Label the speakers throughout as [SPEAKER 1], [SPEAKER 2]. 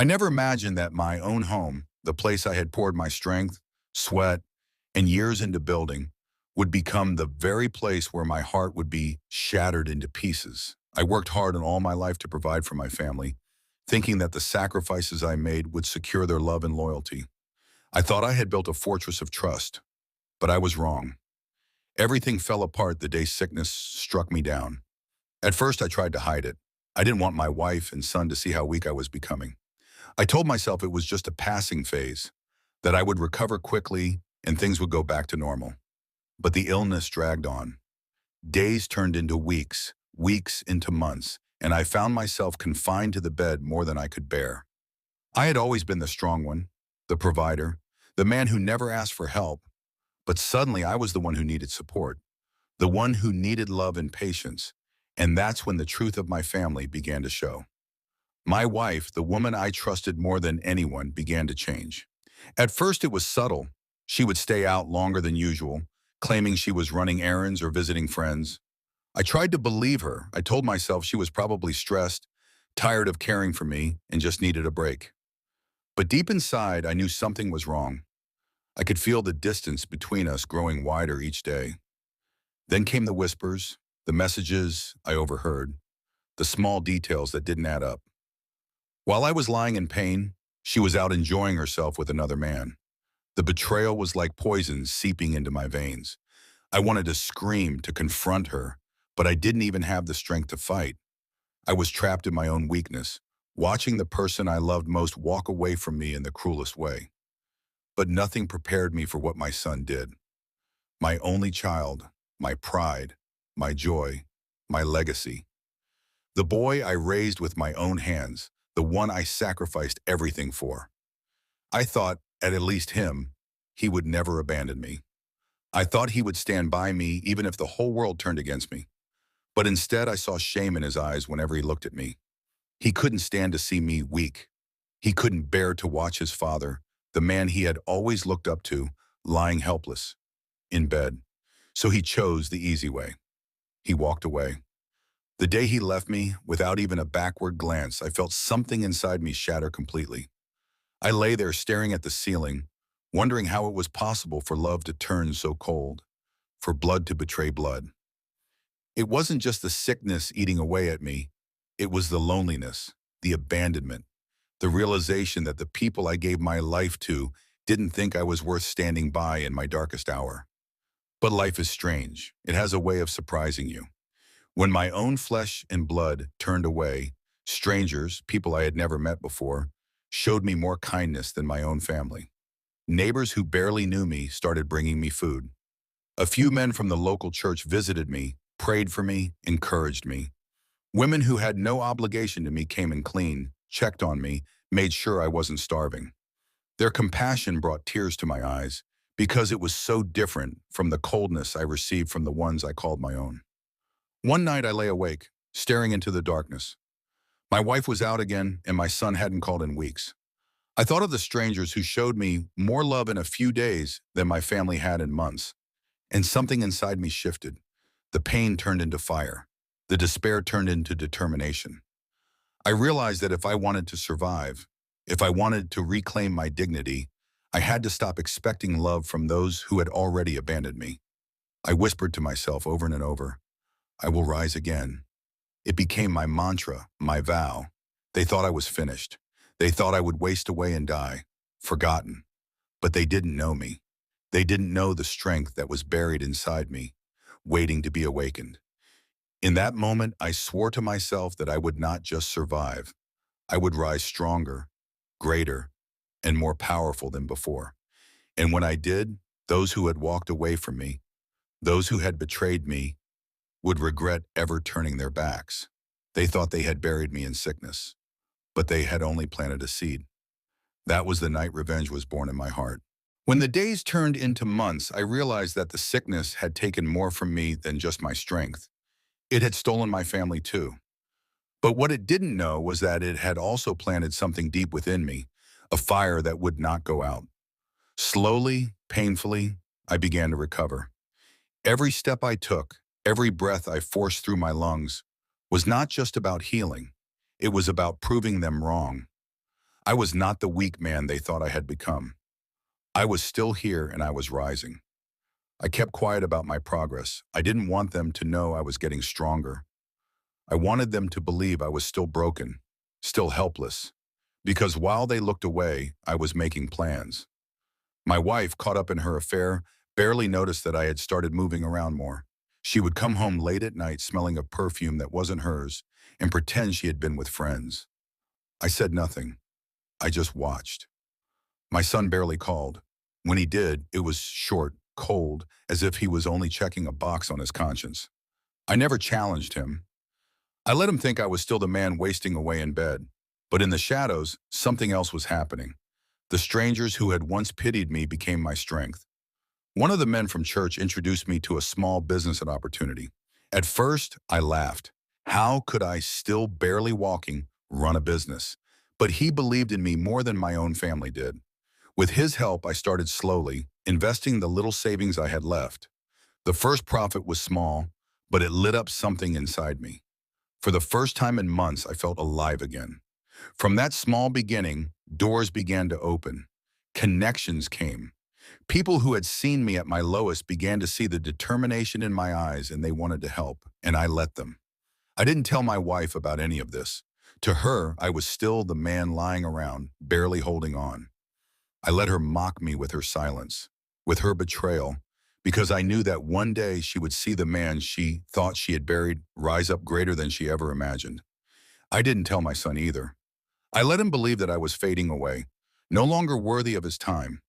[SPEAKER 1] I never imagined that my own home, the place I had poured my strength, sweat, and years into building, would become the very place where my heart would be shattered into pieces. I worked hard in all my life to provide for my family, thinking that the sacrifices I made would secure their love and loyalty. I thought I had built a fortress of trust, but I was wrong. Everything fell apart the day sickness struck me down. At first, I tried to hide it. I didn't want my wife and son to see how weak I was becoming. I told myself it was just a passing phase, that I would recover quickly and things would go back to normal. But the illness dragged on. Days turned into weeks, weeks into months, and I found myself confined to the bed more than I could bear. I had always been the strong one, the provider, the man who never asked for help, but suddenly I was the one who needed support, the one who needed love and patience, and that's when the truth of my family began to show. My wife, the woman I trusted more than anyone, began to change. At first it was subtle. She would stay out longer than usual, claiming she was running errands or visiting friends. I tried to believe her. I told myself she was probably stressed, tired of caring for me, and just needed a break. But deep inside, I knew something was wrong. I could feel the distance between us growing wider each day. Then came the whispers, the messages I overheard, the small details that didn't add up. While I was lying in pain, she was out enjoying herself with another man. The betrayal was like poison seeping into my veins. I wanted to scream, to confront her, but I didn't even have the strength to fight. I was trapped in my own weakness, watching the person I loved most walk away from me in the cruelest way. But nothing prepared me for what my son did. My only child, my pride, my joy, my legacy. The boy I raised with my own hands, the one I sacrificed everything for. I thought, at least him, he would never abandon me. I thought he would stand by me even if the whole world turned against me. But instead I saw shame in his eyes whenever he looked at me. He couldn't stand to see me weak. He couldn't bear to watch his father, the man he had always looked up to, lying helpless, in bed. So he chose the easy way. He walked away. The day he left me, without even a backward glance, I felt something inside me shatter completely. I lay there staring at the ceiling, wondering how it was possible for love to turn so cold, for blood to betray blood. It wasn't just the sickness eating away at me, it was the loneliness, the abandonment, the realization that the people I gave my life to didn't think I was worth standing by in my darkest hour. But life is strange. It has a way of surprising you. When my own flesh and blood turned away, strangers, people I had never met before, showed me more kindness than my own family. Neighbors who barely knew me started bringing me food. A few men from the local church visited me, prayed for me, encouraged me. Women who had no obligation to me came and cleaned, checked on me, made sure I wasn't starving. Their compassion brought tears to my eyes because it was so different from the coldness I received from the ones I called my own. One night I lay awake, staring into the darkness. My wife was out again and my son hadn't called in weeks. I thought of the strangers who showed me more love in a few days than my family had in months, and something inside me shifted. The pain turned into fire. The despair turned into determination. I realized that if I wanted to survive, if I wanted to reclaim my dignity, I had to stop expecting love from those who had already abandoned me. I whispered to myself over and over, I will rise again. It became my mantra, my vow. They thought I was finished. They thought I would waste away and die, forgotten. But they didn't know me. They didn't know the strength that was buried inside me, waiting to be awakened. In that moment, I swore to myself that I would not just survive. I would rise stronger, greater, and more powerful than before. And when I did, those who had walked away from me, those who had betrayed me, would regret ever turning their backs. They thought they had buried me in sickness, but they had only planted a seed. That was the night revenge was born in my heart. When the days turned into months, I realized that the sickness had taken more from me than just my strength. It had stolen my family too. But what it didn't know was that it had also planted something deep within me, a fire that would not go out. Slowly, painfully, I began to recover. Every step I took, every breath I forced through my lungs, was not just about healing. It was about proving them wrong. I was not the weak man they thought I had become. I was still here and I was rising. I kept quiet about my progress. I didn't want them to know I was getting stronger. I wanted them to believe I was still broken, still helpless. Because while they looked away, I was making plans. My wife, caught up in her affair, barely noticed that I had started moving around more. She would come home late at night smelling of perfume that wasn't hers and pretend she had been with friends. I said nothing. I just watched. My son barely called. When he did, it was short, cold, as if he was only checking a box on his conscience. I never challenged him. I let him think I was still the man wasting away in bed. But in the shadows, something else was happening. The strangers who had once pitied me became my strength. One of the men from church introduced me to a small business opportunity. At first, I laughed. How could I, still barely walking, run a business? But he believed in me more than my own family did. With his help, I started slowly, investing the little savings I had left. The first profit was small, but it lit up something inside me. For the first time in months, I felt alive again. From that small beginning, doors began to open. Connections came. People who had seen me at my lowest began to see the determination in my eyes and they wanted to help, and I let them. I didn't tell my wife about any of this. To her, I was still the man lying around, barely holding on. I let her mock me with her silence, with her betrayal, because I knew that one day she would see the man she thought she had buried rise up greater than she ever imagined. I didn't tell my son either. I let him believe that I was fading away, no longer worthy of his time.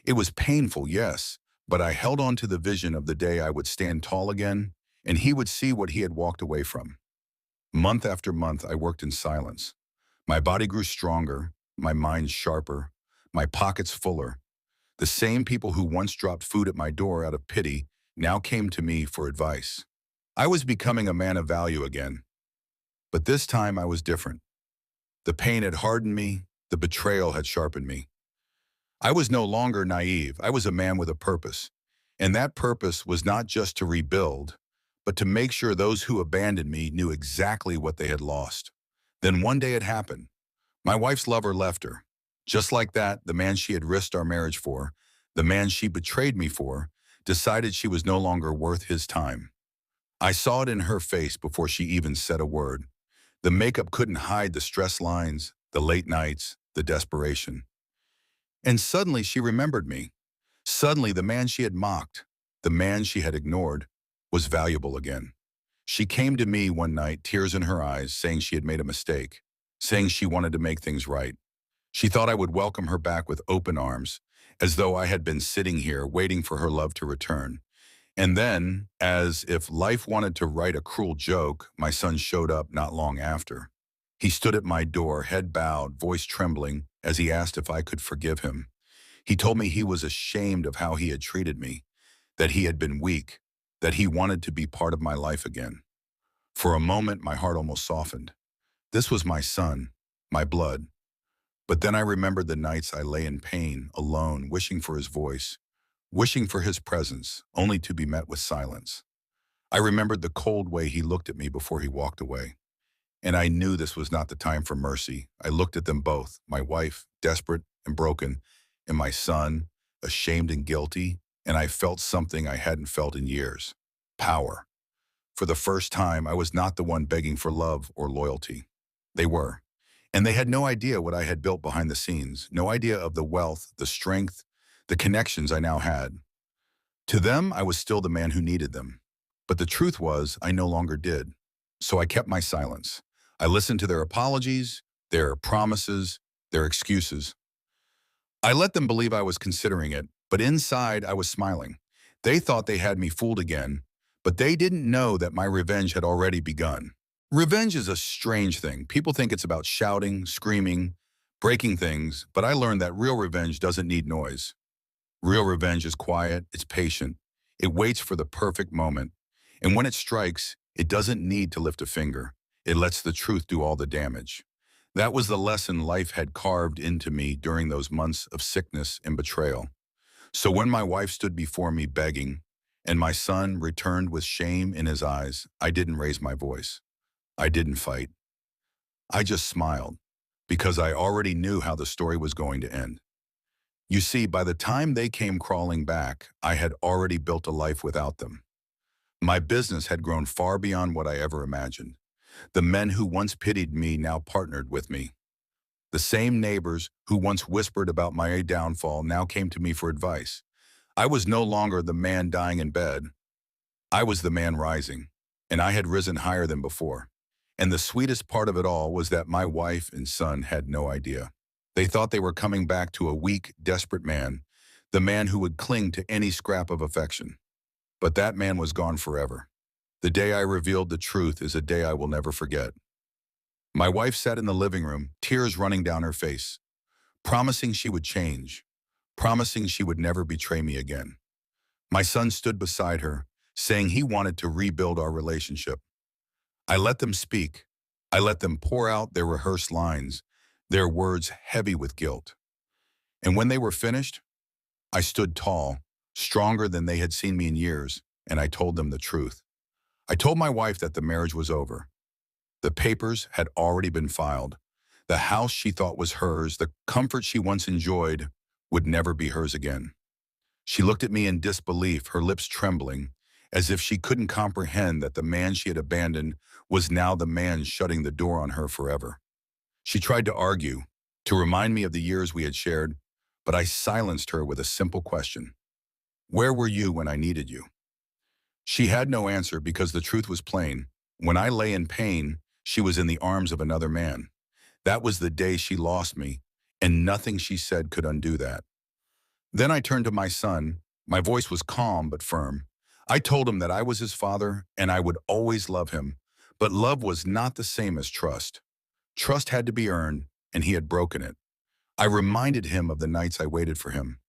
[SPEAKER 1] It was painful, yes, but I held on to the vision of the day I would stand tall again, and he would see what he had walked away from. Month after month, I worked in silence. My body grew stronger, my mind sharper, my pockets fuller. The same people who once dropped food at my door out of pity now came to me for advice. I was becoming a man of value again, but this time I was different. The pain had hardened me, the betrayal had sharpened me. I was no longer naive. I was a man with a purpose. And that purpose was not just to rebuild, but to make sure those who abandoned me knew exactly what they had lost. Then one day it happened. My wife's lover left her. Just like that, the man she had risked our marriage for, the man she betrayed me for, decided she was no longer worth his time. I saw it in her face before she even said a word. The makeup couldn't hide the stress lines, the late nights, the desperation. And suddenly she remembered me. Suddenly the man she had mocked, the man she had ignored, was valuable again. She came to me one night, tears in her eyes, saying she had made a mistake, saying she wanted to make things right. She thought I would welcome her back with open arms, as though I had been sitting here waiting for her love to return. And then, as if life wanted to write a cruel joke, my son showed up not long after. He stood at my door, head bowed, voice trembling, as he asked if I could forgive him. He told me he was ashamed of how he had treated me, that he had been weak, that he wanted to be part of my life again. For a moment, my heart almost softened. This was my son, my blood. But then I remembered the nights I lay in pain, alone, wishing for his voice, wishing for his presence, only to be met with silence. I remembered the cold way he looked at me before he walked away. And I knew this was not the time for mercy. I looked at them both, my wife, desperate and broken, and my son, ashamed and guilty, and I felt something I hadn't felt in years. Power. For the first time, I was not the one begging for love or loyalty. They were. And they had no idea what I had built behind the scenes, no idea of the wealth, the strength, the connections I now had. To them, I was still the man who needed them. But the truth was, I no longer did. So I kept my silence. I listened to their apologies, their promises, their excuses. I let them believe I was considering it, but inside I was smiling. They thought they had me fooled again, but they didn't know that my revenge had already begun. Revenge is a strange thing. People think it's about shouting, screaming, breaking things, but I learned that real revenge doesn't need noise. Real revenge is quiet, it's patient, it waits for the perfect moment, and when it strikes, it doesn't need to lift a finger. It lets the truth do all the damage. That was the lesson life had carved into me during those months of sickness and betrayal. So when my wife stood before me begging, and my son returned with shame in his eyes, I didn't raise my voice. I didn't fight. I just smiled. because I already knew how the story was going to end. You see, by the time they came crawling back, I had already built a life without them. My business had grown far beyond what I ever imagined. The men who once pitied me now partnered with me. The same neighbors who once whispered about my downfall now came to me for advice. I was no longer the man dying in bed. I was the man rising, and I had risen higher than before. And the sweetest part of it all was that my wife and son had no idea. They thought they were coming back to a weak, desperate man, the man who would cling to any scrap of affection. But that man was gone forever. The day I revealed the truth is a day I will never forget. My wife sat in the living room, tears running down her face, promising she would change, promising she would never betray me again. My son stood beside her, saying he wanted to rebuild our relationship. I let them speak. I let them pour out their rehearsed lines, their words heavy with guilt. And when they were finished, I stood tall, stronger than they had seen me in years, and I told them the truth. I told my wife that the marriage was over. The papers had already been filed. The house she thought was hers, the comfort she once enjoyed, would never be hers again. She looked at me in disbelief, her lips trembling, as if she couldn't comprehend that the man she had abandoned was now the man shutting the door on her forever. She tried to argue, to remind me of the years we had shared, but I silenced her with a simple question. Where were you when I needed you? She had no answer because the truth was plain. When I lay in pain, she was in the arms of another man. That was the day she lost me, and nothing she said could undo that. Then I turned to my son. My voice was calm but firm. I told him that I was his father and I would always love him, but love was not the same as trust. Trust had to be earned, and he had broken it. I reminded him of the nights I waited for him,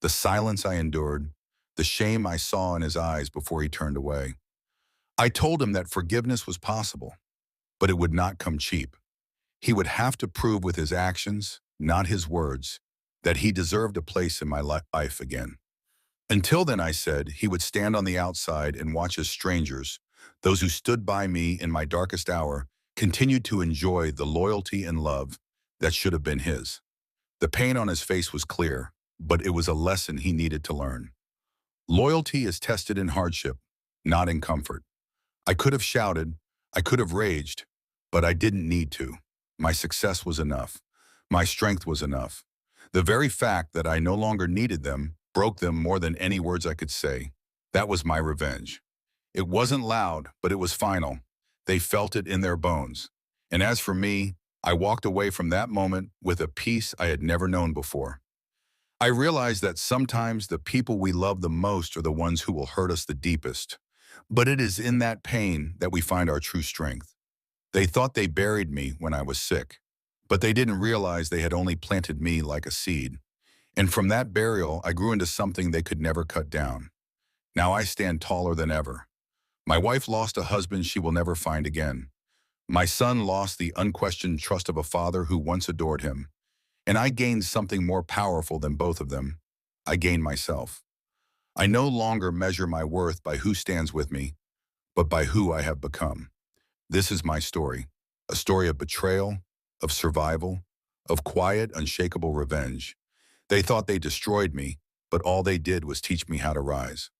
[SPEAKER 1] the silence I endured, the shame I saw in his eyes before he turned away. I told him that forgiveness was possible, but it would not come cheap. He would have to prove with his actions, not his words, that he deserved a place in my life again. Until then, I said, he would stand on the outside and watch as strangers, those who stood by me in my darkest hour, continued to enjoy the loyalty and love that should have been his. The pain on his face was clear, but it was a lesson he needed to learn. Loyalty is tested in hardship, not in comfort. I could have shouted, I could have raged, but I didn't need to. My success was enough. My strength was enough. The very fact that I no longer needed them broke them more than any words I could say. That was my revenge. It wasn't loud, but it was final. They felt it in their bones. And as for me, I walked away from that moment with a peace I had never known before. I realized that sometimes the people we love the most are the ones who will hurt us the deepest. But it is in that pain that we find our true strength. They thought they buried me when I was sick, but they didn't realize they had only planted me like a seed. And from that burial, I grew into something they could never cut down. Now I stand taller than ever. My wife lost a husband she will never find again. My son lost the unquestioned trust of a father who once adored him. And I gained something more powerful than both of them. I gained myself. I no longer measure my worth by who stands with me, but by who I have become. This is my story, a story of betrayal, of survival, of quiet, unshakable revenge. They thought they destroyed me, but all they did was teach me how to rise.